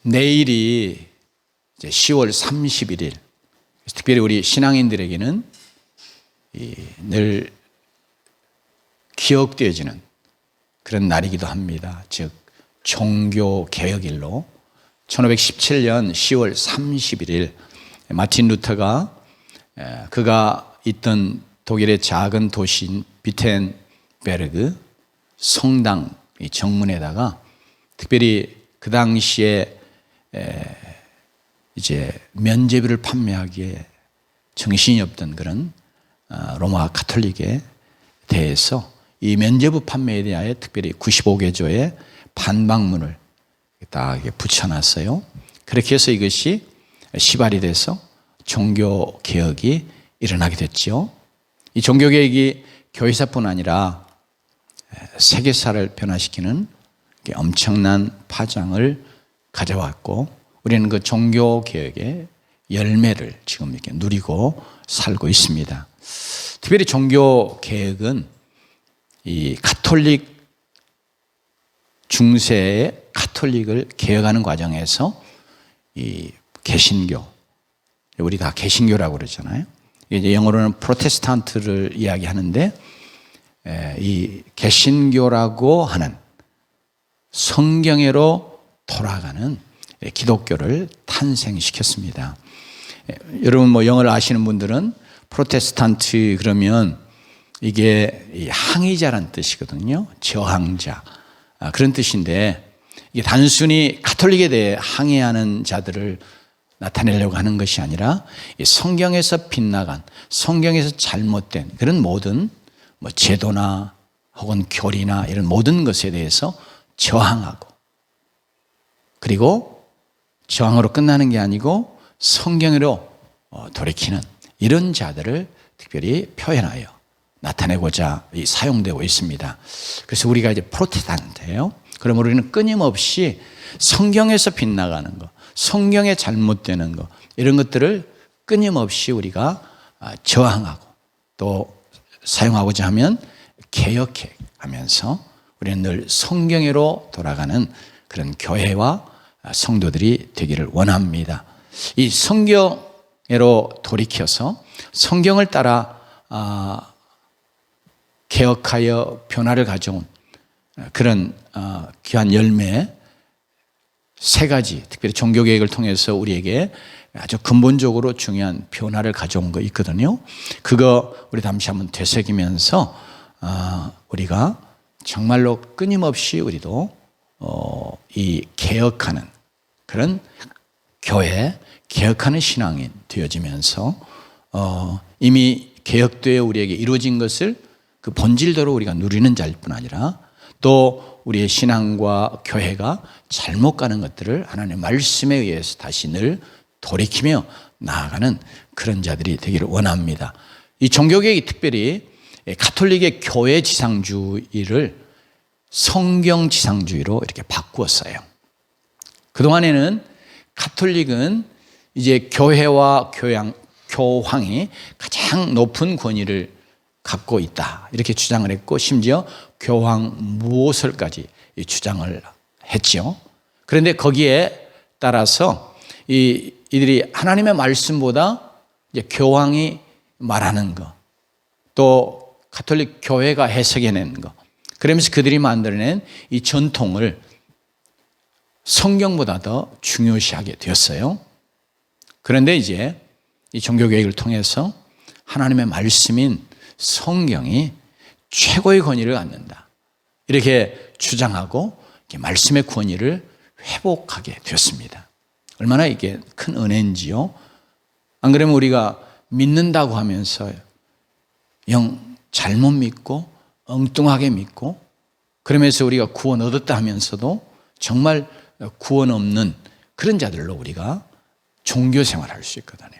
내일이 이제 10월 31일, 특별히 우리 신앙인들에게는 늘 기억되어지는 그런 날이기도 합니다. 즉 종교 개혁일로 1517년 10월 31일 마틴 루터가 그가 있던 독일의 작은 도시인 비텐베르그 성당 정문에다가 특별히 그 당시에 이제 면죄부를 판매하기에 정신이 없던 그런 로마 가톨릭에 대해서 이 면죄부 판매에 대하여 특별히 95개조의 반박문을 딱 붙여놨어요. 그렇게 해서 이것이 시발이 돼서 종교 개혁이 일어나게 됐죠. 이 종교 개혁이 교회사뿐 아니라 세계사를 변화시키는 엄청난 파장을 가져왔고, 우리는 그 종교 개혁의 열매를 지금 이렇게 누리고 살고 있습니다. 특별히 종교 개혁은 이 가톨릭 중세의 가톨릭을 개혁하는 과정에서 이 개신교, 우리 다 개신교라고 그러잖아요. 이제 영어로는 프로테스탄트를 이야기하는데, 이 개신교라고 하는 성경애로 돌아가는 기독교를 탄생시켰습니다. 여러분 뭐 영어를 아시는 분들은 프로테스탄트 그러면 이게 항의자란 뜻이거든요. 저항자, 그런 뜻인데, 이게 단순히 가톨릭에 대해 항의하는 자들을 나타내려고 하는 것이 아니라 성경에서 빗나간, 성경에서 잘못된 그런 모든 뭐 제도나 혹은 교리나 이런 모든 것에 대해서 저항하고, 그리고 저항으로 끝나는 게 아니고 성경으로 돌이키는 이런 자들을 특별히 표현하여 나타내고자 사용되고 있습니다. 그래서 우리가 이제 프로테스탄트예요. 그럼 우리는 끊임없이 성경에서 빗나가는 것, 성경에 잘못되는 것, 이런 것들을 끊임없이 우리가 저항하고 또 사용하고자 하면 개혁해 가면서 우리는 늘 성경으로 돌아가는 그런 교회와 성도들이 되기를 원합니다. 이 성경으로 돌이켜서 성경을 따라 개혁하여 변화를 가져온 그런 귀한 열매 세 가지, 특별히 종교개혁을 통해서 우리에게 아주 근본적으로 중요한 변화를 가져온 거 있거든요. 그거 우리 잠시 한번 되새기면서 우리가 정말로 끊임없이 우리도 이 개혁하는 그런 교회, 개혁하는 신앙인 되어지면서 이미 개혁되어 우리에게 이루어진 것을 그 본질대로 우리가 누리는 자일 뿐 아니라 또 우리의 신앙과 교회가 잘못 가는 것들을 하나님의 말씀에 의해서 다시 늘 돌이키며 나아가는 그런 자들이 되기를 원합니다. 이 종교개혁이 특별히 가톨릭의 교회 지상주의를 성경 지상주의로 이렇게 바꾸었어요. 그동안에는 가톨릭은 이제 교회와 교황이 가장 높은 권위를 갖고 있다, 이렇게 주장을 했고, 심지어 교황 무호설까지 주장을 했죠. 그런데 거기에 따라서 이들이 하나님의 말씀보다 이제 교황이 말하는 것, 또 가톨릭 교회가 해석해낸 것, 그러면서 그들이 만들어낸 이 전통을 성경보다 더 중요시하게 되었어요. 그런데 이제 이 종교개혁을 통해서 하나님의 말씀인 성경이 최고의 권위를 갖는다, 이렇게 주장하고 이렇게 말씀의 권위를 회복하게 되었습니다. 얼마나 이게 큰 은혜인지요. 안 그러면 우리가 믿는다고 하면서 영 잘못 믿고 엉뚱하게 믿고, 그러면서 우리가 구원 얻었다 하면서도 정말 구원 없는 그런 자들로 우리가 종교 생활할 수 있거든요.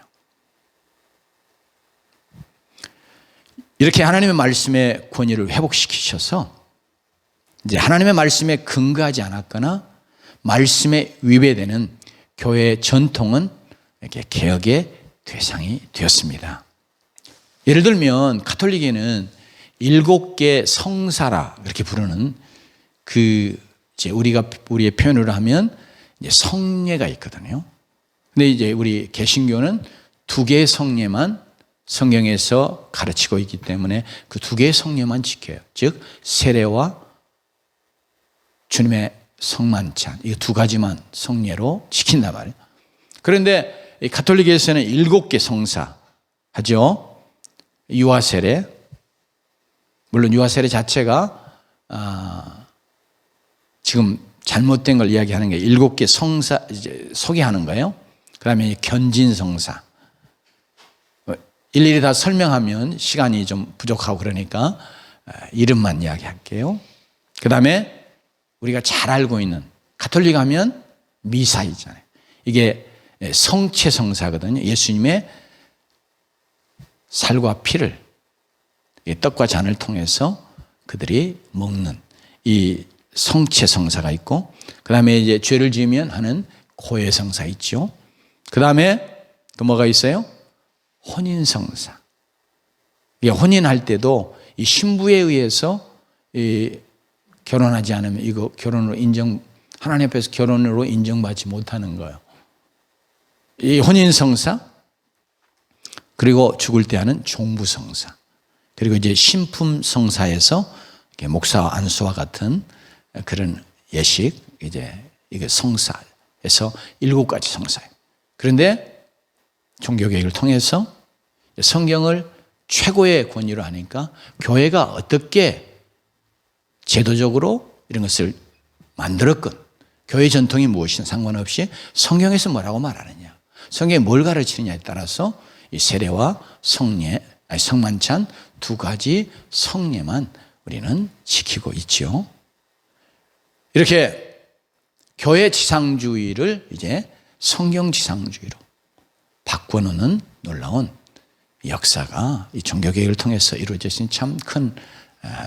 이렇게 하나님의 말씀의 권위를 회복시키셔서 이제 하나님의 말씀에 근거하지 않았거나 말씀에 위배되는 교회의 전통은 이렇게 개혁의 대상이 되었습니다. 예를 들면 가톨릭에는 7개 성사라 이렇게 부르는 그 이제 우리의 표현으로 하면 이제 성례가 있거든요. 근데 이제 우리 개신교는 두 개의 성례만 성경에서 가르치고 있기 때문에 그 두 개의 성례만 지켜요. 즉 세례와 주님의 성만찬, 이 두 가지만 성례로 지킨단 말이에요. 그런데 이 가톨릭에서는 7개 성사 하죠. 유아세례, 물론 유아세례 자체가 지금 잘못된 걸 이야기하는 게 7개 성사 이제 소개하는 거예요. 그다음에 견진성사, 일일이 다 설명하면 시간이 좀 부족하고 그러니까 이름만 이야기할게요. 그다음에 우리가 잘 알고 있는 가톨릭 하면 미사 있잖아요. 이게 성체성사거든요. 예수님의 살과 피를 떡과 잔을 통해서 그들이 먹는 이 성체성사가 있고, 그 다음에 이제 죄를 지으면 하는 고해성사 있죠. 그 다음에 또 뭐가 있어요? 혼인성사. 혼인할 때도 이 신부에 의해서 결혼하지 않으면 이거 결혼으로 하나님 앞에서 결혼으로 인정받지 못하는 거예요. 이 혼인성사, 그리고 죽을 때 하는 종부성사, 그리고 이제 신품성사에서 목사와 안수와 같은 그런 예식, 이제 이게 성사에서 7가지 성사예요. 그런데 종교개혁을 통해서 성경을 최고의 권위로 하니까 교회가 어떻게 제도적으로 이런 것을 만들었건 교회 전통이 무엇이든 상관없이 성경에서 뭐라고 말하느냐, 성경이 뭘 가르치느냐에 따라서 이 세례와 성만찬 2가지 성례만 우리는 지키고 있죠. 이렇게 교회 지상주의를 이제 성경 지상주의로 바꿔놓는 놀라운 역사가 이 종교개혁을 통해서 이루어졌으니 참 큰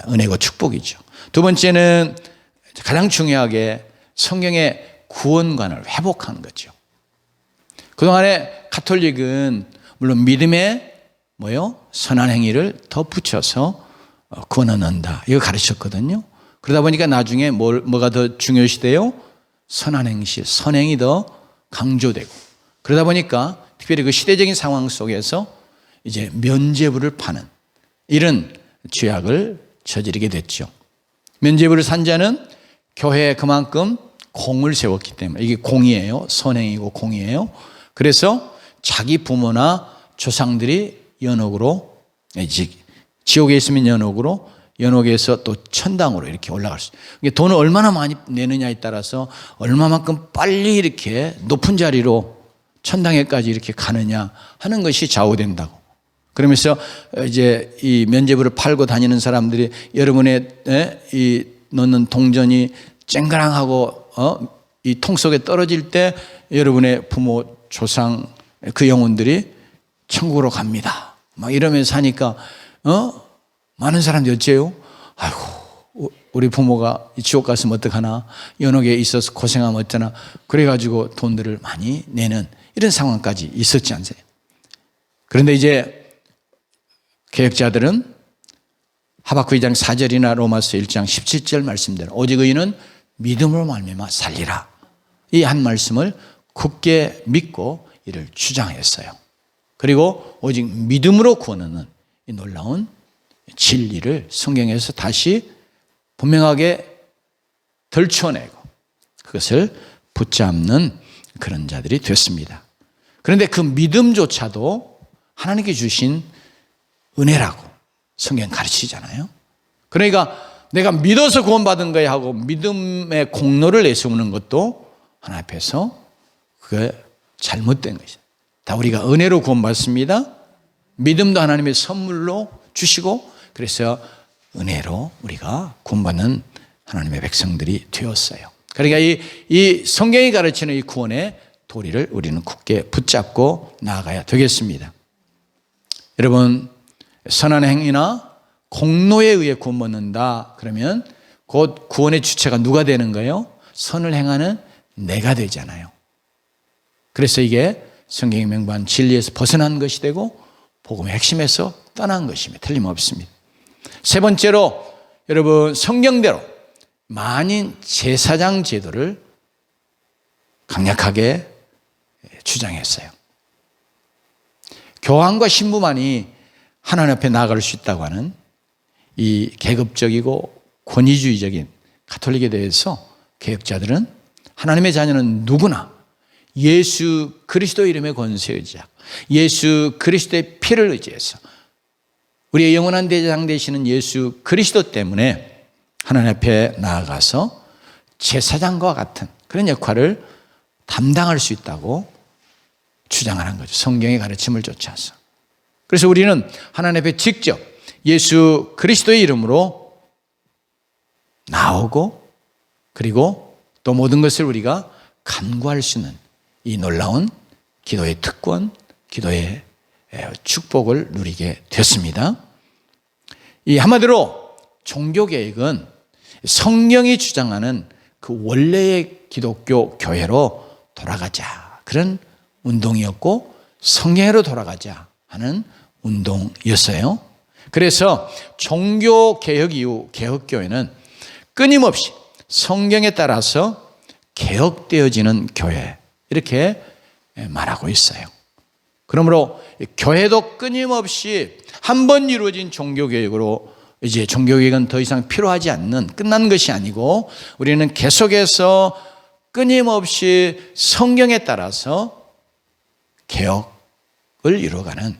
은혜고 축복이죠. 두 번째는 가장 중요하게 성경의 구원관을 회복하는 거죠. 그동안에 가톨릭은 물론 믿음에 선한 행위를 더 붙여서 구원을 얻는다, 이거 가르쳤거든요. 그러다 보니까 나중에 뭐가 더 중요시돼요? 선한 행실, 선행이 더 강조되고, 그러다 보니까 특별히 그 시대적인 상황 속에서 이제 면죄부를 파는 이런 죄악을 저지르게 됐죠. 면죄부를 산 자는 교회에 그만큼 공을 세웠기 때문에, 이게 공이에요. 선행이고 공이에요. 그래서 자기 부모나 조상들이 연옥으로, 지옥에 있으면 연옥으로, 연옥에서 또 천당으로 이렇게 올라갈 수 있어요. 돈을 얼마나 많이 내느냐에 따라서 얼마만큼 빨리 이렇게 높은 자리로 천당에까지 이렇게 가느냐 하는 것이 좌우된다고. 그러면서 이제 이 면죄부를 팔고 다니는 사람들이 여러분의 이 넣는 동전이 쨍그랑하고 이 통 속에 떨어질 때 여러분의 부모, 조상 그 영혼들이 천국으로 갑니다, 막 이러면서 하니까 많은 사람들이 어째요? 아이고, 우리 부모가 지옥 갔으면 어떡하나, 연옥에 있어서 고생하면 어쩌나, 그래가지고 돈들을 많이 내는 이런 상황까지 있었지 않으세요? 그런데 이제 개혁자들은 하박국 2장 4절이나 로마서 1장 17절 말씀대로 오직 의인은 믿음으로 말미암아 살리라, 이 한 말씀을 굳게 믿고 이를 주장했어요. 그리고 오직 믿음으로 구원하는 이 놀라운 진리를 성경에서 다시 분명하게 덜쳐내고 그것을 붙잡는 그런 자들이 됐습니다. 그런데 그 믿음조차도 하나님께 주신 은혜라고 성경 가르치잖아요. 그러니까 내가 믿어서 구원받은 거야 하고 믿음의 공로를 내세우는 것도 하나님 앞에서 그게 잘못된 것이다. 다 우리가 은혜로 구원받습니다. 믿음도 하나님의 선물로 주시고, 그래서 은혜로 우리가 구원받는 하나님의 백성들이 되었어요. 그러니까 이 성경이 가르치는 이 구원의 도리를 우리는 굳게 붙잡고 나아가야 되겠습니다. 여러분, 선한 행위나 공로에 의해 구원받는다 그러면 곧 구원의 주체가 누가 되는 거예요? 선을 행하는 내가 되잖아요. 그래서 이게 성경의 명반 진리에서 벗어난 것이 되고 복음의 핵심에서 떠난 것입니다. 틀림없습니다. 세 번째로, 여러분, 성경대로 만인 제사장 제도를 강력하게 주장했어요. 교황과 신부만이 하나님 앞에 나아갈 수 있다고 하는 이 계급적이고 권위주의적인 가톨릭에 대해서 개혁자들은 하나님의 자녀는 누구나 예수 그리스도 이름의 권세에 의지하고 예수 그리스도의 피를 의지해서 우리의 영원한 대장 되시는 예수 그리스도 때문에 하나님 앞에 나아가서 제사장과 같은 그런 역할을 담당할 수 있다고 주장하는 거죠. 성경의 가르침을 쫓아서. 그래서 우리는 하나님 앞에 직접 예수 그리스도의 이름으로 나오고 그리고 또 모든 것을 우리가 간구할 수 있는 이 놀라운 기도의 특권, 기도의 축복을 누리게 됐습니다. 이 한마디로 종교개혁은 성경이 주장하는 그 원래의 기독교 교회로 돌아가자 그런 운동이었고 성경으로 돌아가자 하는 운동이었어요. 그래서 종교개혁 이후 개혁교회는 끊임없이 성경에 따라서 개혁되어지는 교회 이렇게 말하고 있어요. 그러므로 교회도 끊임없이 한 번 이루어진 종교개혁으로 이제 종교개혁은 더 이상 필요하지 않는 끝난 것이 아니고 우리는 계속해서 끊임없이 성경에 따라서 개혁을 이루어가는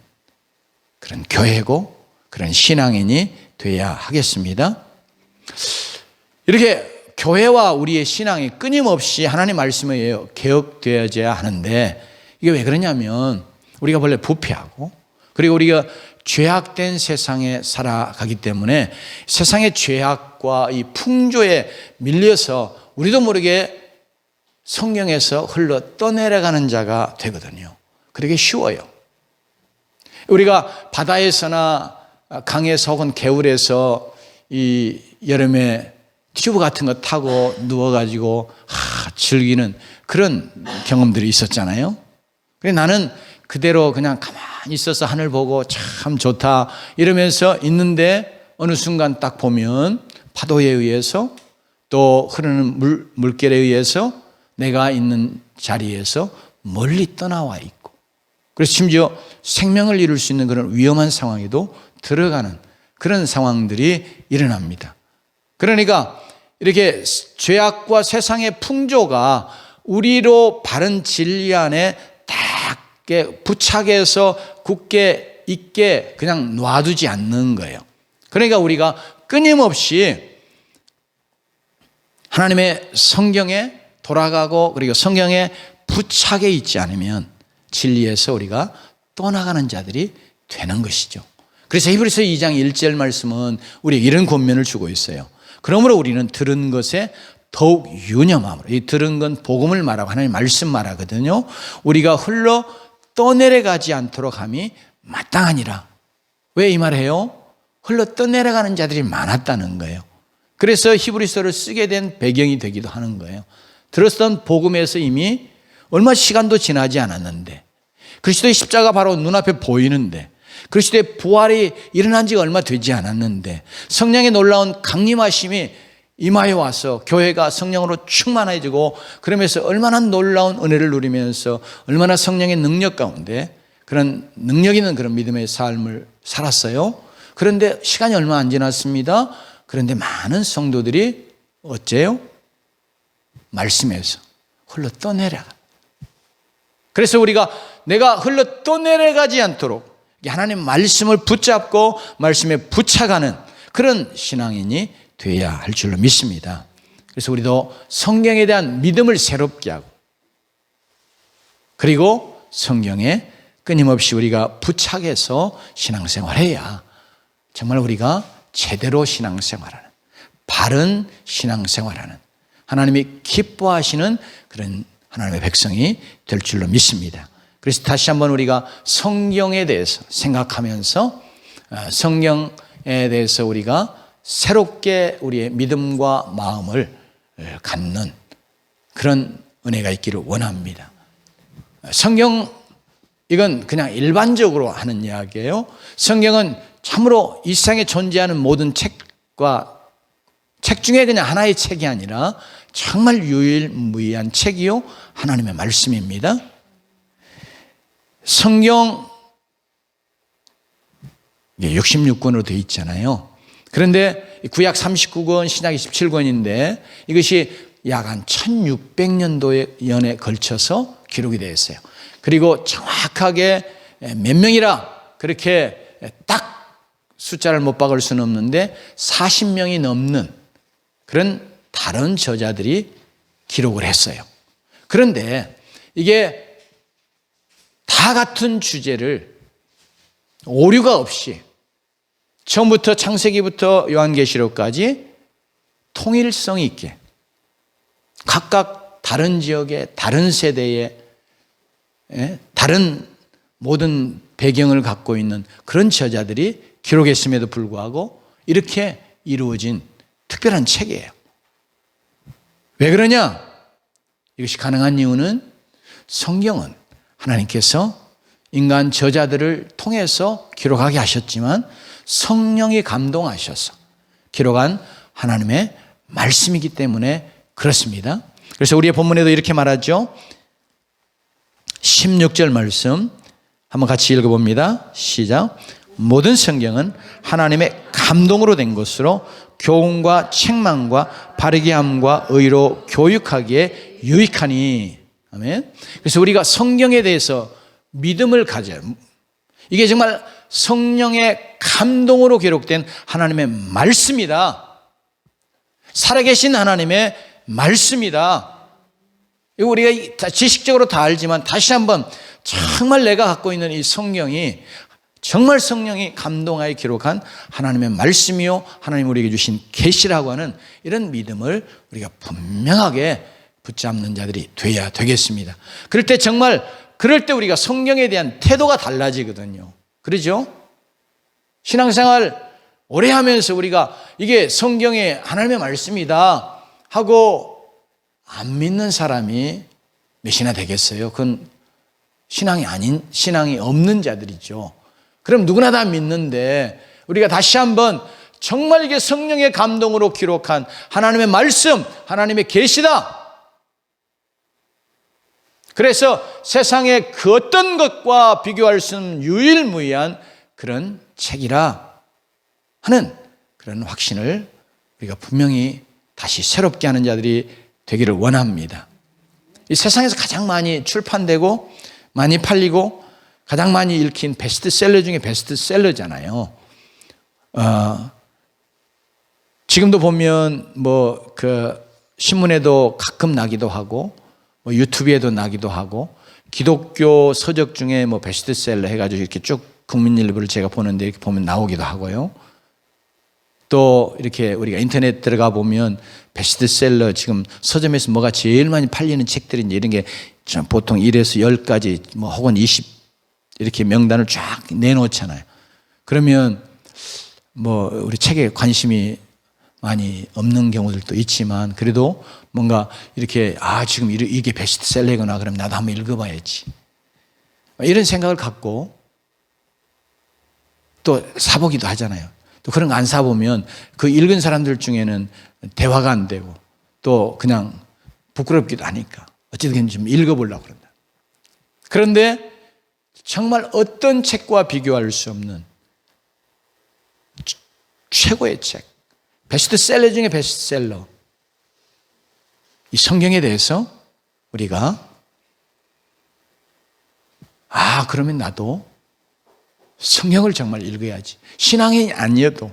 그런 교회고 그런 신앙인이 되어야 하겠습니다. 이렇게 교회와 우리의 신앙이 끊임없이 하나님 말씀에 의해 개혁되어져야 하는데 이게 왜 그러냐면 우리가 원래 부패하고 그리고 우리가 죄악된 세상에 살아가기 때문에 세상의 죄악과 이 풍조에 밀려서 우리도 모르게 성경에서 흘러 떠내려가는 자가 되거든요. 그러기 쉬워요. 우리가 바다에서나 강에서 혹은 개울에서 이 여름에 튜브 같은 거 타고 누워가지고 즐기는 그런 경험들이 있었잖아요. 그래서 나는 그대로 그냥 가만히 있어서 하늘 보고 참 좋다 이러면서 있는데 어느 순간 딱 보면 파도에 의해서 또 흐르는 물결에 의해서 내가 있는 자리에서 멀리 떠나와 있고 그래서 심지어 생명을 잃을 수 있는 그런 위험한 상황에도 들어가는 그런 상황들이 일어납니다. 그러니까 이렇게 죄악과 세상의 풍조가 우리로 바른 진리 안에 딱 부착해서 굳게 있게 그냥 놔두지 않는 거예요. 그러니까 우리가 끊임없이 하나님의 성경에 돌아가고 그리고 성경에 부착해 있지 않으면 진리에서 우리가 떠나가는 자들이 되는 것이죠. 그래서 히브리서 2장 1절 말씀은 우리에게 이런 권면을 주고 있어요. 그러므로 우리는 들은 것에 더욱 유념함으로 이 들은 건 복음을 말하고 하나님 말씀 말하거든요. 우리가 흘러 떠내려가지 않도록 함이 마땅하니라. 왜 이 말을 해요? 흘러 떠내려가는 자들이 많았다는 거예요. 그래서 히브리서를 쓰게 된 배경이 되기도 하는 거예요. 들었던 복음에서 이미 얼마 시간도 지나지 않았는데 그리스도의 십자가 바로 눈앞에 보이는데 그리스도의 부활이 일어난 지가 얼마 되지 않았는데 성령의 놀라운 강림하심이 임하여 와서 교회가 성령으로 충만해지고 그러면서 얼마나 놀라운 은혜를 누리면서 얼마나 성령의 능력 가운데 그런 능력 있는 그런 믿음의 삶을 살았어요. 그런데 시간이 얼마 안 지났습니다. 그런데 많은 성도들이 어째요? 말씀에서 흘러 떠내려가. 그래서 우리가 내가 흘러 떠내려가지 않도록 하나님 말씀을 붙잡고 말씀에 붙여가는 그런 신앙인이 되어야 할 줄로 믿습니다. 그래서 우리도 성경에 대한 믿음을 새롭게 하고 그리고 성경에 끊임없이 우리가 부착해서 신앙생활해야 정말 우리가 제대로 신앙생활하는 바른 신앙생활하는 하나님이 기뻐하시는 그런 하나님의 백성이 될 줄로 믿습니다. 그래서 다시 한번 우리가 성경에 대해서 생각하면서 성경에 대해서 우리가 새롭게 우리의 믿음과 마음을 갖는 그런 은혜가 있기를 원합니다. 성경 이건 그냥 일반적으로 하는 이야기예요. 성경은 참으로 이 세상에 존재하는 모든 책 중에 그냥 하나의 책이 아니라 정말 유일무이한 책이요 하나님의 말씀입니다. 성경 66권으로 되어 있잖아요. 그런데 구약 39권, 신약 27권인데 이것이 약 한 1600년도에 걸쳐서 기록이 되어 있어요. 그리고 정확하게 몇 명이라 그렇게 딱 숫자를 못 박을 수는 없는데 40명이 넘는 그런 다른 저자들이 기록을 했어요. 그런데 이게 다 같은 주제를 오류가 없이 처음부터 창세기부터 요한계시록까지 통일성 있게 각각 다른 지역에 다른 세대에 다른 모든 배경을 갖고 있는 그런 저자들이 기록했음에도 불구하고 이렇게 이루어진 특별한 책이에요. 왜 그러냐? 이것이 가능한 이유는 성경은 하나님께서 인간 저자들을 통해서 기록하게 하셨지만 성령이 감동하셔서 기록한 하나님의 말씀이기 때문에 그렇습니다. 그래서 우리의 본문에도 이렇게 말하죠. 16절 말씀 한번 같이 읽어봅니다. 시작. 모든 성경은 하나님의 감동으로 된 것으로 교훈과 책망과 바르게 함과 의로 교육하기에 유익하니. 아멘. 그래서 우리가 성경에 대해서 믿음을 가져요. 이게 정말 성령의 감동으로 기록된 하나님의 말씀이다. 살아계신 하나님의 말씀이다. 이거 우리가 지식적으로 다 알지만 다시 한번 정말 내가 갖고 있는 이 성경이 정말 성령이 감동하여 기록한 하나님의 말씀이요 하나님 우리에게 주신 계시라고 하는 이런 믿음을 우리가 분명하게 붙잡는 자들이 돼야 되겠습니다. 그럴 때 우리가 성경에 대한 태도가 달라지거든요. 그러죠? 신앙생활 오래 하면서 우리가 이게 성경의 하나님의 말씀이다 하고 안 믿는 사람이 몇이나 되겠어요? 그건 신앙이 없는 자들이죠. 그럼 누구나 다 믿는데 우리가 다시 한번 정말 이게 성령의 감동으로 기록한 하나님의 말씀, 하나님의 계시다. 그래서 세상의 그 어떤 것과 비교할 수 없는 유일무이한 그런 책이라 하는 그런 확신을 우리가 분명히 다시 새롭게 하는 자들이 되기를 원합니다. 이 세상에서 가장 많이 출판되고 많이 팔리고 가장 많이 읽힌 베스트셀러 중에 베스트셀러잖아요. 지금도 보면 신문에도 가끔 나기도 하고 유튜브에도 나기도 하고 기독교 서적 중에 베스트셀러 해가지고 이렇게 쭉 국민일보를 제가 보는데 이렇게 보면 나오기도 하고요. 또 이렇게 우리가 인터넷 들어가 보면 베스트셀러 지금 서점에서 뭐가 제일 많이 팔리는 책들인지 이런 게 보통 1에서 10가지 혹은 20 이렇게 명단을 쫙 내놓잖아요. 그러면 우리 책에 관심이 많이 없는 경우들도 있지만 그래도 뭔가 이렇게 지금 이게 베스트셀러구나 그럼 나도 한번 읽어봐야지 이런 생각을 갖고 또 사보기도 하잖아요. 또 그런 거 안 사보면 그 읽은 사람들 중에는 대화가 안 되고 또 그냥 부끄럽기도 하니까 어쨌든 좀 읽어보려고 그런다. 그런데 정말 어떤 책과 비교할 수 없는 최고의 책, 베스트셀러 중에 베스트셀러, 이 성경에 대해서 우리가 그러면 나도 성경을 정말 읽어야지. 신앙이 아니어도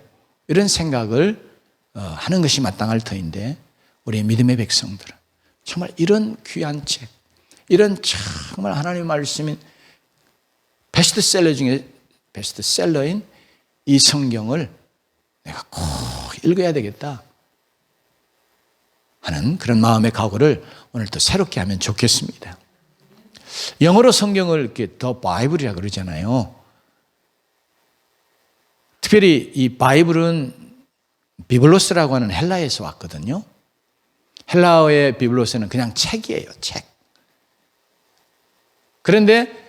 이런 생각을 하는 것이 마땅할 터인데 우리의 믿음의 백성들은 정말 이런 귀한 책, 이런 정말 하나님의 말씀인 베스트셀러 중에 베스트셀러인 이 성경을 내가 꼭 읽어야 되겠다 하는 그런 마음의 각오를 오늘 또 새롭게 하면 좋겠습니다. 영어로 성경을 이렇게 The Bible이라고 그러잖아요. 특별히 이 바이블은 비블로스라고 하는 헬라에서 왔거든요. 헬라어의 비블로스는 그냥 책이에요, 책. 그런데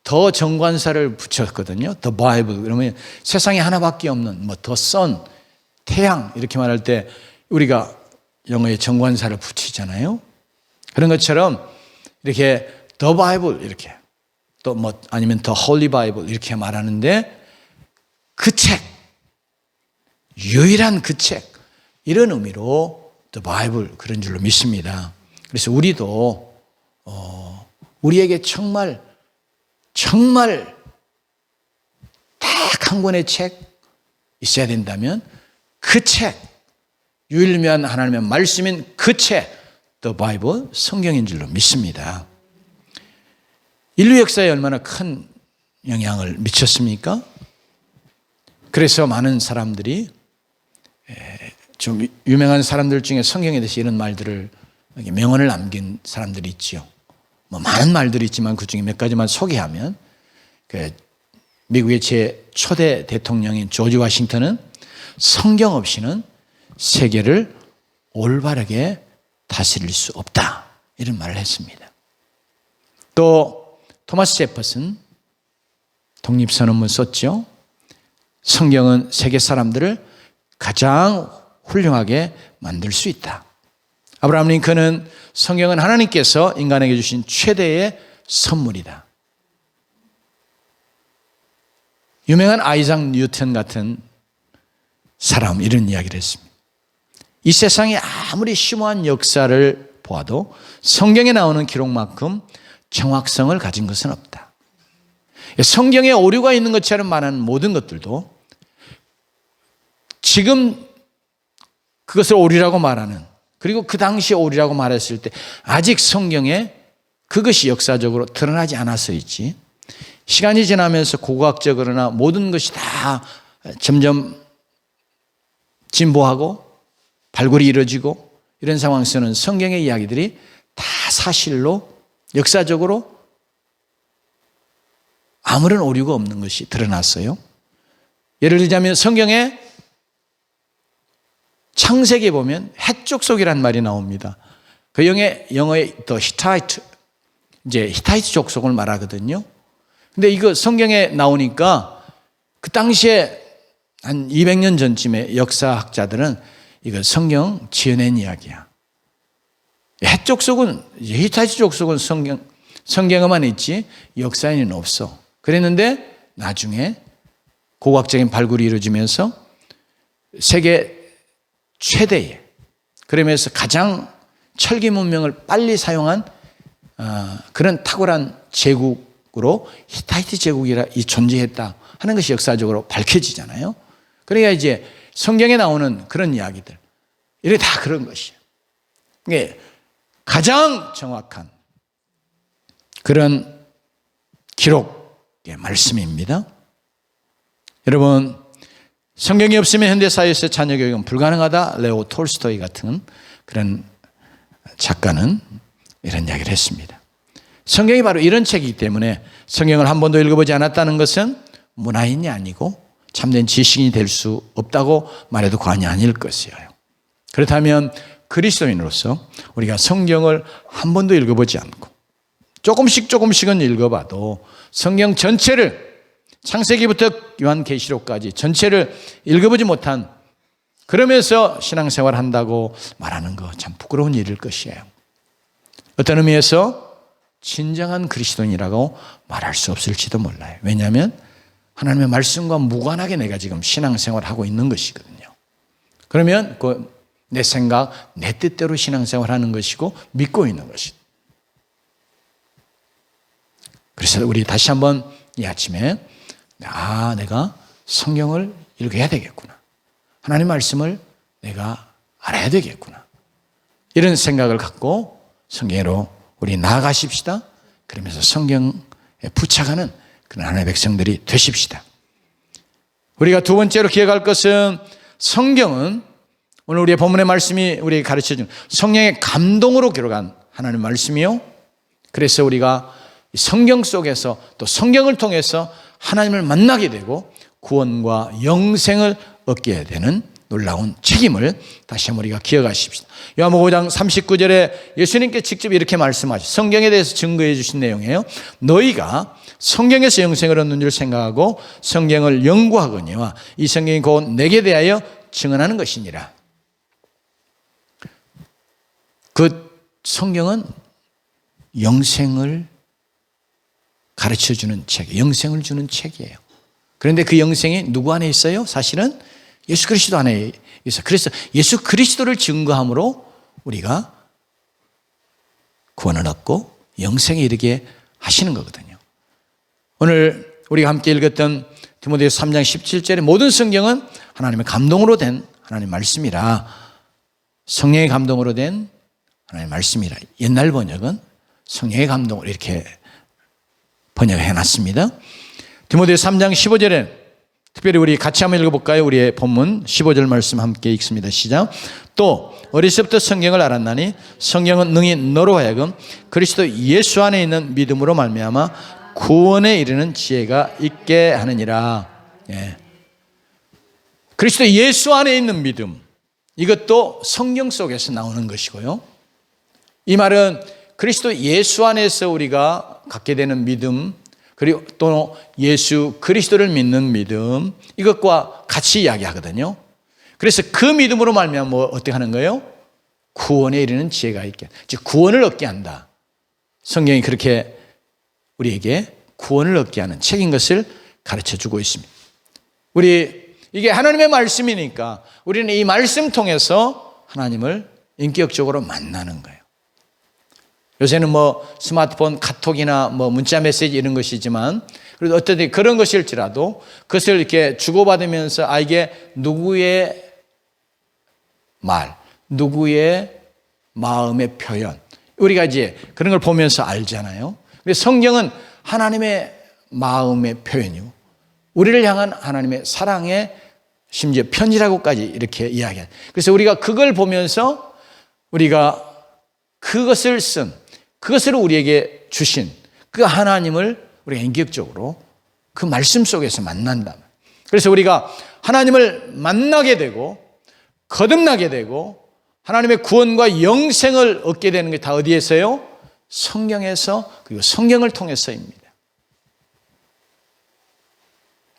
더 정관사를 붙였거든요. The Bible. 그러면 세상에 하나밖에 없는 The Sun, 태양 이렇게 말할 때 우리가 영어에 정관사를 붙이잖아요. 그런 것처럼 이렇게 The Bible 이렇게 또 뭐 아니면 The Holy Bible 이렇게 말하는데 그 책, 유일한 그 책 이런 의미로 The Bible 그런 줄로 믿습니다. 그래서 우리도 우리에게 정말 딱 한 권의 책 있어야 된다면 그 책, 유일무이한 하나님의 말씀인 그 책, The Bible, 성경인 줄로 믿습니다. 인류 역사에 얼마나 큰 영향을 미쳤습니까? 그래서 많은 사람들이 좀 유명한 사람들 중에 성경에 대해서 이런 말들을 명언을 남긴 사람들이 있죠. 뭐 많은 말들이 있지만 그 중에 몇 가지만 소개하면 미국의 초대 대통령인 조지 워싱턴은 성경 없이는 세계를 올바르게 다스릴 수 없다 이런 말을 했습니다. 또 토마스 제퍼슨 독립선언문 썼죠. 성경은 세계 사람들을 가장 훌륭하게 만들 수 있다. 아브라함 링컨은 성경은 하나님께서 인간에게 주신 최대의 선물이다. 유명한 아이작 뉴턴 같은 사람 이런 이야기를 했습니다. 이 세상에 아무리 심오한 역사를 보아도 성경에 나오는 기록만큼 정확성을 가진 것은 없다. 성경에 오류가 있는 것처럼 말하는 모든 것들도 지금 그것을 오류라고 말하는, 그리고 그 당시에 오류라고 말했을 때 아직 성경에 그것이 역사적으로 드러나지 않아서있지, 시간이 지나면서 고고학적으로나 모든 것이 다 점점 진보하고 발굴이 이루어지고 이런 상황에서는 성경의 이야기들이 다 사실로 역사적으로 아무런 오류가 없는 것이 드러났어요. 예를 들자면 성경에 창세기에 보면 헷족속이라는 말이 나옵니다. 그 영어의 The Hittite, 이제 히타이트 족속을 말하거든요. 근데 이거 성경에 나오니까 그 당시에 한 200년 전쯤에 역사학자들은 이거 성경 지어낸 이야기야. 헷족속은, 히타이트 족속은 성경에만 있지 역사에는 없어. 그랬는데 나중에 고고학적인 발굴이 이루어지면서 세계 최대의, 그러면서 가장 철기 문명을 빨리 사용한 그런 탁월한 제국으로 히타이트 제국이라 존재했다 하는 것이 역사적으로 밝혀지잖아요. 그러니까 이제 성경에 나오는 그런 이야기들, 이게 다 그런 것이에요. 이게 가장 정확한 그런 기록의 말씀입니다. 여러분, 성경이 없으면 현대사회에서 자녀교육은 불가능하다. 레오 톨스토이 같은 그런 작가는 이런 이야기를 했습니다. 성경이 바로 이런 책이기 때문에 성경을 한 번도 읽어보지 않았다는 것은 문화인이 아니고 참된 지식인이 될 수 없다고 말해도 과언이 아닐 것이에요. 그렇다면 그리스도인으로서 우리가 성경을 한 번도 읽어보지 않고 조금씩은 읽어봐도 성경 전체를, 창세기부터 요한계시록까지 전체를 읽어보지 못한, 그러면서 신앙생활 한다고 말하는 거 참 부끄러운 일일 것이에요. 어떤 의미에서 진정한 그리스도인이라고 말할 수 없을지도 몰라요. 왜냐하면 하나님의 말씀과 무관하게 내가 지금 신앙생활을 하고 있는 것이거든요. 그러면 내 생각, 내 뜻대로 신앙생활 하는 것이고 믿고 있는 것이다. 그래서 우리 다시 한번 이 아침에 내가 성경을 읽어야 되겠구나. 하나님 말씀을 내가 알아야 되겠구나. 이런 생각을 갖고 성경으로 우리 나아가십시다. 그러면서 성경에 부착하는 그런 하나님의 백성들이 되십시다. 우리가 두 번째로 기억할 것은 성경은 오늘 우리의 본문의 말씀이 우리에게 가르쳐준 성령의 감동으로 기록한 하나님의 말씀이요. 그래서 우리가 성경 속에서 또 성경을 통해서 하나님을 만나게 되고 구원과 영생을 얻게 되는 놀라운 책임을 다시 한번 우리가 기억하십시다. 요한복음 5장 39절에 예수님께 직접 이렇게 말씀하시죠. 성경에 대해서 증거해 주신 내용이에요. 너희가 성경에서 영생을 얻는 줄 생각하고 성경을 연구하거니와 이 성경이 곧 내게 대하여 증언하는 것이니라. 그 성경은 영생을 가르쳐주는 책, 영생을 주는 책이에요. 그런데 그 영생이 누구 안에 있어요? 사실은 예수 그리스도 안에 있어요. 그래서 예수 그리스도를 증거함으로 우리가 구원을 얻고 영생에 이르게 하시는 거거든요. 오늘 우리가 함께 읽었던 디모데후서 3장 17절에 모든 성경은 하나님의 감동으로 된 하나님의 말씀이라, 성령의 감동으로 된 하나님의 말씀이라. 옛날 번역은 성령의 감동으로 이렇게 번역해 놨습니다. 디모데후서 3장 15절에 특별히 우리 같이 한번 읽어볼까요? 우리의 본문 15절 말씀 함께 읽습니다. 시작. 또 어리서부터 성경을 알았나니 성경은 능히 너로 하여금 그리스도 예수 안에 있는 믿음으로 말미암아 구원에 이르는 지혜가 있게 하느니라. 예. 그리스도 예수 안에 있는 믿음, 이것도 성경 속에서 나오는 것이고요. 이 말은 그리스도 예수 안에서 우리가 갖게 되는 믿음, 그리고 또 예수 그리스도를 믿는 믿음, 이것과 같이 이야기하거든요. 그래서 그 믿음으로 말미암아 뭐 어떻게 하는 거예요? 구원에 이르는 지혜가 있게, 즉 구원을 얻게 한다. 성경이 그렇게 우리에게 구원을 얻게 하는 책인 것을 가르쳐주고 있습니다. 우리 이게 하나님의 말씀이니까 우리는 이 말씀 통해서 하나님을 인격적으로 만나는 거예요. 요새는 뭐 스마트폰 카톡이나 뭐 문자 메시지 이런 것이지만, 그래도 어쨌든 그런 것일지라도 그것을 이렇게 주고받으면서 이게 누구의 말, 누구의 마음의 표현, 우리가 이제 그런 걸 보면서 알잖아요. 그래서 성경은 하나님의 마음의 표현이고 우리를 향한 하나님의 사랑의 심지어 편지라고까지 이렇게 이야기해요. 그래서 우리가 그걸 보면서 우리가 그것을 쓴, 그것을 우리에게 주신 그 하나님을 우리가 인격적으로 그 말씀 속에서 만난다. 그래서 우리가 하나님을 만나게 되고 거듭나게 되고 하나님의 구원과 영생을 얻게 되는 게 다 어디에서요? 성경에서, 그리고 성경을 통해서입니다.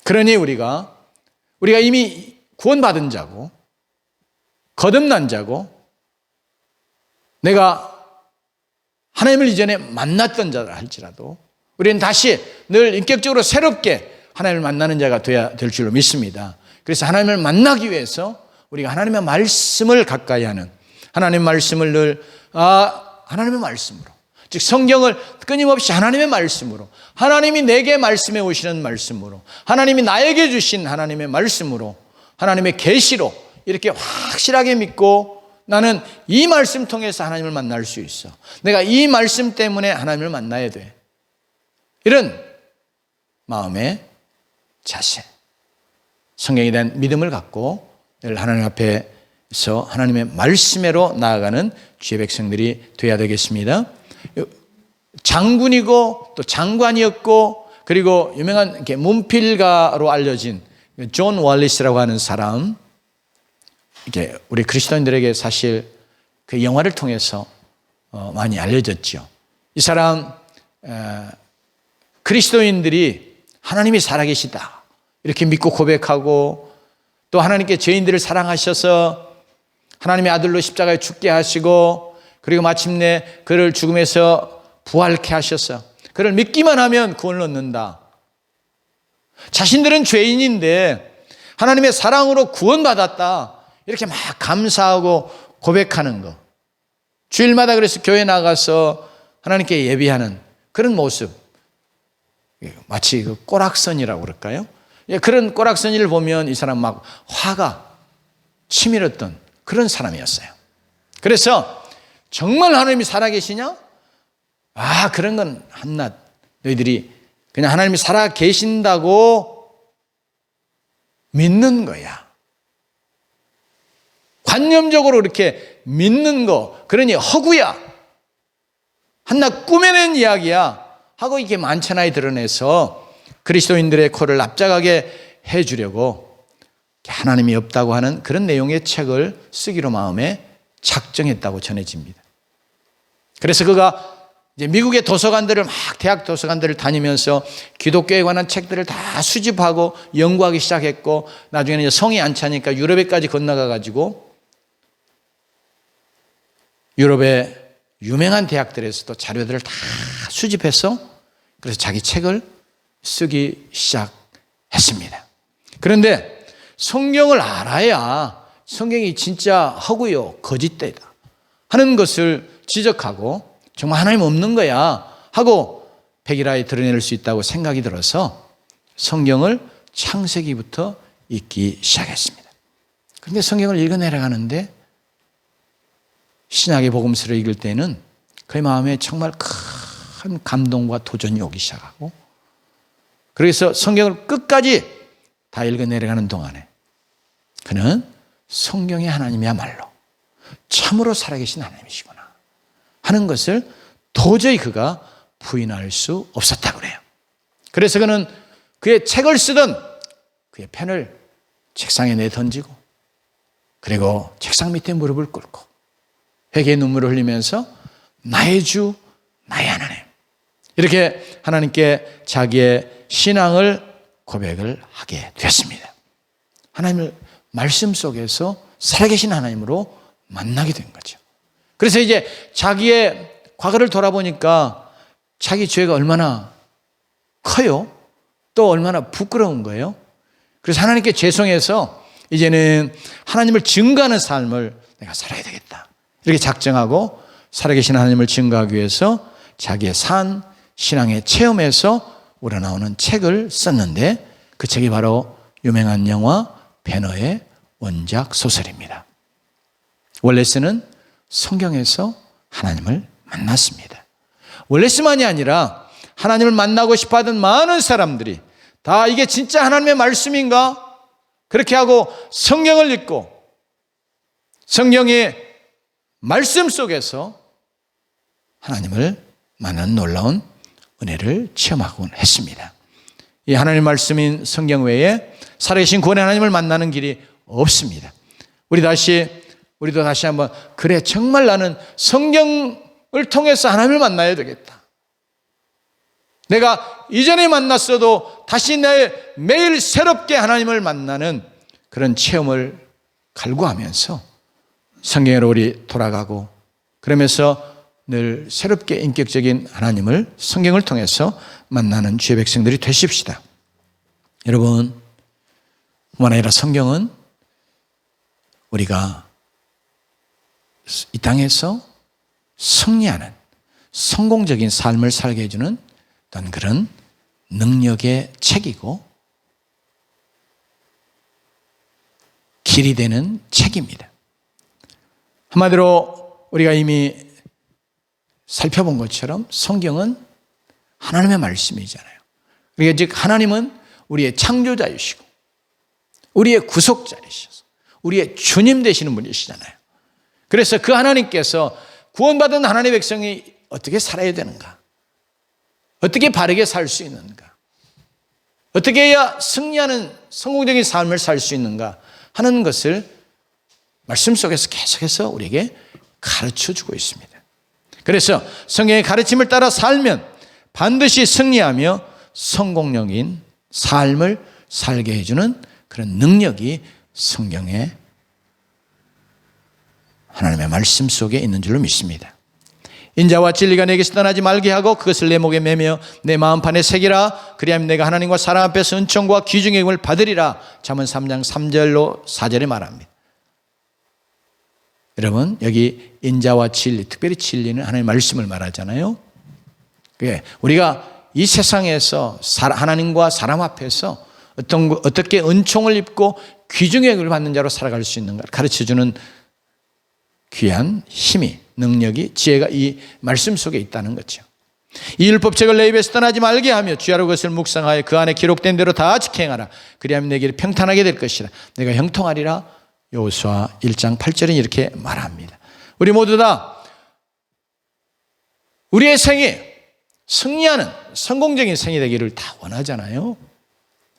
그러니 우리가 이미 구원받은 자고 거듭난 자고 내가 하나님을 이전에 만났던 자라 할지라도 우리는 다시 늘 인격적으로 새롭게 하나님을 만나는 자가 되어야 될 줄로 믿습니다. 그래서 하나님을 만나기 위해서 우리가 하나님의 말씀을 가까이 하는, 하나님의 말씀을 늘 하나님의 말씀으로, 즉 성경을 끊임없이 하나님의 말씀으로, 하나님이 내게 말씀해 오시는 말씀으로, 하나님이 나에게 주신 하나님의 말씀으로, 하나님의 계시로 이렇게 확실하게 믿고 나는 이 말씀 통해서 하나님을 만날 수 있어. 내가 이 말씀 때문에 하나님을 만나야 돼. 이런 마음의 자세, 성경에 대한 믿음을 갖고 늘 하나님 앞에서 하나님의 말씀으로 나아가는 주의 백성들이 되어야 되겠습니다. 장군이고 또 장관이었고 그리고 유명한 문필가로 알려진 존 월리스라고 하는 사람, 이게 우리 그리스도인들에게 사실 그 영화를 통해서 많이 알려졌죠. 이 사람 그리스도인들이 하나님이 살아계시다 이렇게 믿고 고백하고 또 하나님께 죄인들을 사랑하셔서 하나님의 아들로 십자가에 죽게 하시고 그리고 마침내 그를 죽음에서 부활케 하셔서 그를 믿기만 하면 구원을 얻는다. 자신들은 죄인인데 하나님의 사랑으로 구원받았다. 이렇게 막 감사하고 고백하는 거. 주일마다 그래서 교회 나가서 하나님께 예배하는 그런 모습. 마치 그 꼬락선이라고 그럴까요? 그런 꼬락선이를 보면 이 사람 막 화가 치밀었던 그런 사람이었어요. 그래서 정말 하나님이 살아계시냐? 그런 건 한낱 너희들이 그냥 하나님이 살아계신다고 믿는 거야. 관념적으로 이렇게 믿는 거, 그러니 허구야. 한낱 꾸며낸 이야기야. 하고 이게 만천하에 드러내서 그리스도인들의 코를 납작하게 해주려고 하나님이 없다고 하는 그런 내용의 책을 쓰기로 마음에 작정했다고 전해집니다. 그래서 그가 이제 미국의 도서관들을 막 대학 도서관들을 다니면서 기독교에 관한 책들을 다 수집하고 연구하기 시작했고 나중에는 성이 안 차니까 유럽에까지 건너가 가지고 유럽의 유명한 대학들에서도 자료들을 다 수집해서 그래서 자기 책을 쓰기 시작했습니다. 그런데 성경을 알아야 성경이 진짜 허구요 거짓되다 하는 것을 지적하고 정말 하나님 없는 거야 하고 백일하에 드러낼 수 있다고 생각이 들어서 성경을 창세기부터 읽기 시작했습니다. 그런데 성경을 읽어내려가는데 신약의 복음서를 읽을 때는 그의 마음에 정말 큰 감동과 도전이 오기 시작하고 그래서 성경을 끝까지 다 읽어내려가는 동안에 그는 성경의 하나님이야말로 참으로 살아계신 하나님이시구나 하는 것을 도저히 그가 부인할 수 없었다고 그래요. 그래서 그는 그의 책을 쓰던 그의 펜을 책상에 내던지고 그리고 책상 밑에 무릎을 꿇고 회개의 눈물을 흘리면서 나의 주, 나의 하나님 이렇게 하나님께 자기의 신앙을 고백을 하게 됐습니다. 하나님을 말씀 속에서 살아계신 하나님으로 만나게 된 거죠. 그래서 이제 자기의 과거를 돌아보니까 자기 죄가 얼마나 커요? 또 얼마나 부끄러운 거예요? 그래서 하나님께 죄송해서 이제는 하나님을 증거하는 삶을 내가 살아야 되겠다. 이렇게 작정하고 살아계신 하나님을 증거하기 위해서 자기의 신앙의 체험에서 우러나오는 책을 썼는데 그 책이 바로 유명한 영화 배너의 원작 소설입니다. 월레스는 성경에서 하나님을 만났습니다. 월레스만이 아니라 하나님을 만나고 싶어하던 많은 사람들이 다 이게 진짜 하나님의 말씀인가? 그렇게 하고 성경을 읽고 성경의 말씀 속에서 하나님을 만난 놀라운 은혜를 체험하곤 했습니다. 이 하나님의 말씀인 성경 외에 살아계신 구원의 하나님을 만나는 길이 없습니다. 우리도 다시 한번 그래 정말 나는 성경을 통해서 하나님을 만나야 되겠다. 내가 이전에 만났어도 다시 매일 새롭게 하나님을 만나는 그런 체험을 갈구하면서 성경으로 우리 돌아가고 그러면서 늘 새롭게 인격적인 하나님을 성경을 통해서 만나는 주의 백성들이 되십시다. 여러분, 뿐만 아니라 성경은 우리가 이 땅에서 승리하는 성공적인 삶을 살게 해주는 어떤 그런 능력의 책이고 길이 되는 책입니다. 한마디로 우리가 이미 살펴본 것처럼 성경은 하나님의 말씀이잖아요. 그러니까 즉 하나님은 우리의 창조자이시고 우리의 구속자이셔서 우리의 주님 되시는 분이시잖아요. 그래서 그 하나님께서 구원받은 하나님의 백성이 어떻게 살아야 되는가? 어떻게 바르게 살 수 있는가? 어떻게 해야 승리하는 성공적인 삶을 살 수 있는가 하는 것을 말씀 속에서 계속해서 우리에게 가르쳐주고 있습니다. 그래서 성경의 가르침을 따라 살면 반드시 승리하며 성공적인 삶을 살게 해주는 그런 능력이 성경의 하나님의 말씀 속에 있는 줄로 믿습니다. 인자와 진리가 내게서 떠나지 말게 하고 그것을 내 목에 매며 내 마음판에 새기라. 그리하면 내가 하나님과 사람 앞에서 은총과 귀중의 힘을 받으리라. 잠언 3장 3절로 4절에 말합니다. 여러분, 여기 인자와 진리, 특별히 진리는 하나님의 말씀을 말하잖아요. 우리가 이 세상에서 하나님과 사람 앞에서 어떻게 은총을 입고 귀중의 힘을 받는 자로 살아갈 수 있는가를 가르쳐주는 귀한 힘이, 능력이, 지혜가 이 말씀 속에 있다는 거죠. 이 율법책을 내 입에서 떠나지 말게 하며 주야로 그것을 묵상하여 그 안에 기록된 대로 다 지켜행하라. 그리하면 내 길이 평탄하게 될 것이라. 내가 형통하리라. 여호수아 1장 8절은 이렇게 말합니다. 우리 모두 다 우리의 생이 승리하는 성공적인 생이 되기를 다 원하잖아요.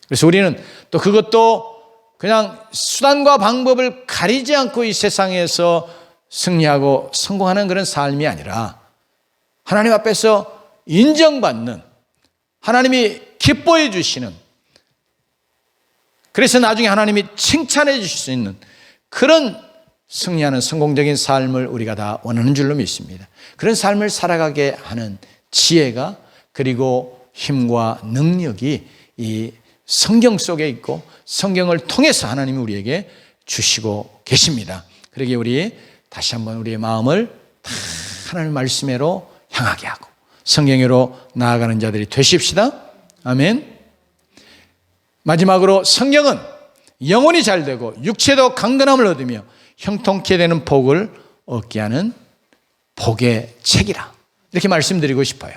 그래서 우리는 또 그것도 그냥 수단과 방법을 가리지 않고 이 세상에서 승리하고 성공하는 그런 삶이 아니라 하나님 앞에서 인정받는, 하나님이 기뻐해 주시는, 그래서 나중에 하나님이 칭찬해 주실 수 있는 그런 승리하는 성공적인 삶을 우리가 다 원하는 줄로 믿습니다. 그런 삶을 살아가게 하는 지혜가 그리고 힘과 능력이 이 성경 속에 있고 성경을 통해서 하나님이 우리에게 주시고 계십니다. 그러기에 우리 다시 한번 우리의 마음을 다 하나님의 말씀으로 향하게 하고 성경으로 나아가는 자들이 되십시다. 아멘. 마지막으로 성경은 영혼이 잘되고 육체도 강건함을 얻으며 형통케 되는 복을 얻게 하는 복의 책이라, 이렇게 말씀드리고 싶어요.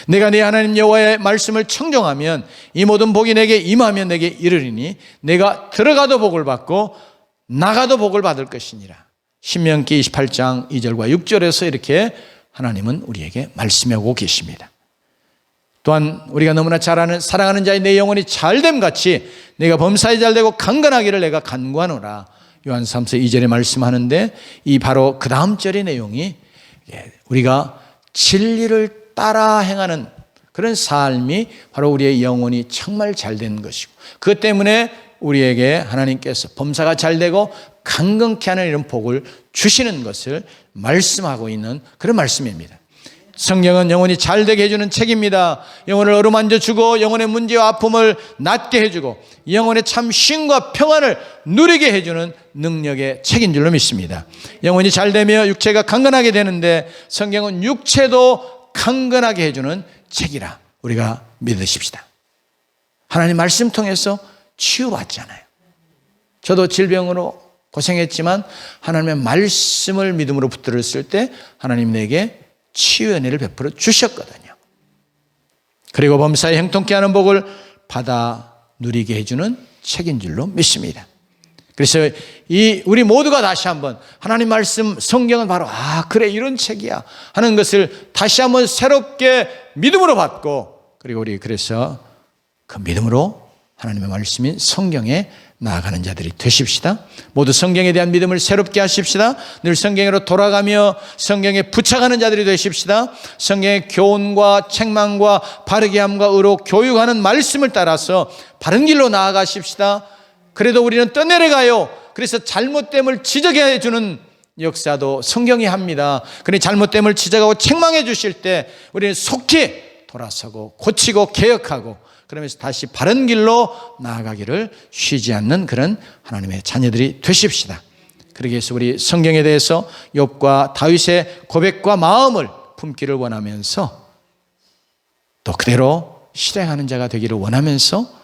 내가 네 하나님 여호와의 말씀을 청종하면 이 모든 복이 내게 임하면 내게 이르리니 내가 들어가도 복을 받고 나가도 복을 받을 것이니라. 신명기 28장 2절과 6절에서 이렇게 하나님은 우리에게 말씀하고 계십니다. 또한 우리가 너무나 잘 아는 사랑하는 자의 내 영혼이 잘됨 같이 내가 범사에 잘되고 강건하기를 내가 간구하노라. 요한 3서 2절에 말씀하는데 이 바로 그 다음 절의 내용이 우리가 진리를 따라 행하는 그런 삶이 바로 우리의 영혼이 정말 잘된 것이고 그것 때문에 우리에게 하나님께서 범사가 잘되고 강건케 하는 이런 복을 주시는 것을 말씀하고 있는 그런 말씀입니다. 성경은 영혼이 잘되게 해주는 책입니다. 영혼을 어루만져 주고 영혼의 문제와 아픔을 낫게 해주고 영혼의 참 쉼과 평안을 누리게 해주는 능력의 책인 줄로 믿습니다. 영혼이 잘되며 육체가 강건하게 되는데 성경은 육체도 강건하게 해주는 책이라 우리가 믿으십시다. 하나님 말씀 통해서 치유받잖아요. 저도 질병으로 고생했지만 하나님의 말씀을 믿음으로 붙들었을 때 하나님 내게 치유의 은혜를 베풀어 주셨거든요. 그리고 범사에 형통케 하는 복을 받아 누리게 해주는 책인 줄로 믿습니다. 그래서 우리 모두가 다시 한번 하나님 말씀 성경은 바로 그래 이런 책이야 하는 것을 다시 한번 새롭게 믿음으로 받고 그리고 우리 그래서 그 믿음으로 하나님의 말씀인 성경에 나아가는 자들이 되십시다. 모두 성경에 대한 믿음을 새롭게 하십시다. 늘 성경으로 돌아가며 성경에 붙여가는 자들이 되십시다. 성경의 교훈과 책망과 바르게 함과 의로 교육하는 말씀을 따라서 바른 길로 나아가십시다. 그래도 우리는 떠내려가요. 그래서 잘못됨을 지적해 주는 역사도 성경이 합니다. 그러니 잘못됨을 지적하고 책망해 주실 때 우리는 속히 돌아서고 고치고 개혁하고 그러면서 다시 바른 길로 나아가기를 쉬지 않는 그런 하나님의 자녀들이 되십시다. 그러기 위해서 우리 성경에 대해서 욥과 다윗의 고백과 마음을 품기를 원하면서 또 그대로 실행하는 자가 되기를 원하면서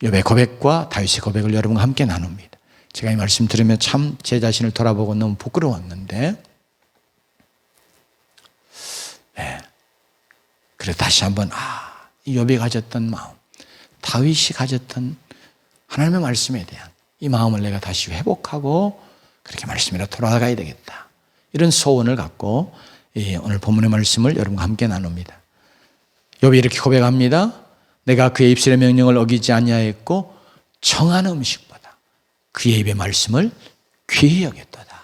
욥의 고백과 다윗의 고백을 여러분과 함께 나눕니다. 제가 이 말씀 들으면 참 제 자신을 돌아보고 너무 부끄러웠는데 그래서 다시 한번 욥이 가졌던 마음, 다윗이 가졌던 하나님의 말씀에 대한 이 마음을 내가 다시 회복하고 그렇게 말씀으로 돌아가야 되겠다. 이런 소원을 갖고 오늘 본문의 말씀을 여러분과 함께 나눕니다. 욥이 이렇게 고백합니다. 내가 그의 입술의 명령을 어기지 아니하였고 정한 음식보다 그의 입의 말씀을 귀히 여겼도다.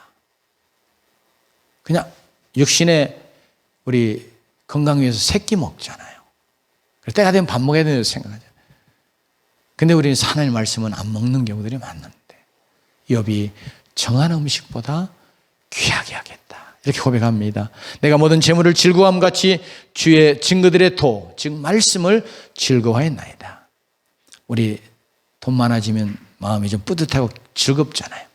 그냥 육신의 우리 건강 위해서 새끼 먹잖아요. 때가 되면 밥 먹어야 된다고 생각하잖아요. 근데 우리는 하나님의 말씀은 안 먹는 경우들이 많은데 욥이 정한 음식보다 귀하게 하겠다. 이렇게 고백합니다. 내가 모든 재물을 즐거워함 같이 주의 증거들의 도, 즉 말씀을 즐거워했나이다. 우리 돈 많아지면 마음이 좀 뿌듯하고 즐겁잖아요.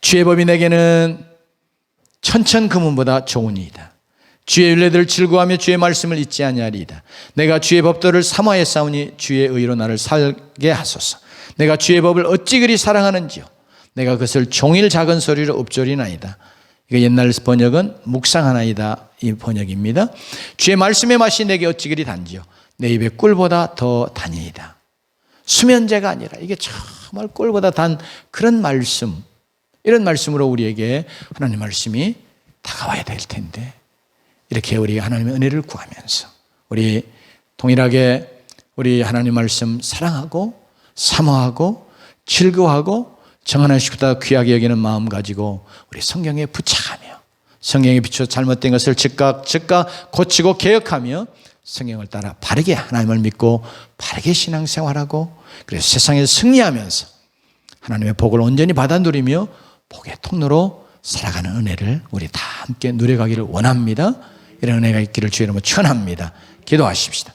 주의 법이 내게는 천천금은보다 좋으니이다. 주의 율례들을 즐거워하며 주의 말씀을 잊지 아니하리이다. 내가 주의 법도를 사모하여 싸우니 주의 의로 나를 살게 하소서. 내가 주의 법을 어찌 그리 사랑하는지요. 내가 그것을 종일 작은 소리로 읊조리나이다. 이거 옛날 번역은 묵상하나이다 이 번역입니다. 주의 말씀의 맛이 내게 어찌 그리 단지요. 내 입에 꿀보다 더 단이이다. 수면제가 아니라 이게 정말 꿀보다 단 그런 말씀, 이런 말씀으로 우리에게 하나님의 말씀이 다가와야 될 텐데 이렇게 우리 하나님의 은혜를 구하면서 우리 동일하게 우리 하나님 말씀 사랑하고 사모하고 즐거워하고 정하는 것보다 귀하게 여기는 마음 가지고 우리 성경에 붙여가며 성경에 비추어 잘못된 것을 즉각 고치고 개혁하며 성경을 따라 바르게 하나님을 믿고 바르게 신앙생활하고 그래서 세상에서 승리하면서 하나님의 복을 온전히 받아 누리며 복의 통로로 살아가는 은혜를 우리 다 함께 누려가기를 원합니다. 이런 은혜가 있기를 주의 이름으로 축원합니다. 기도하십시다.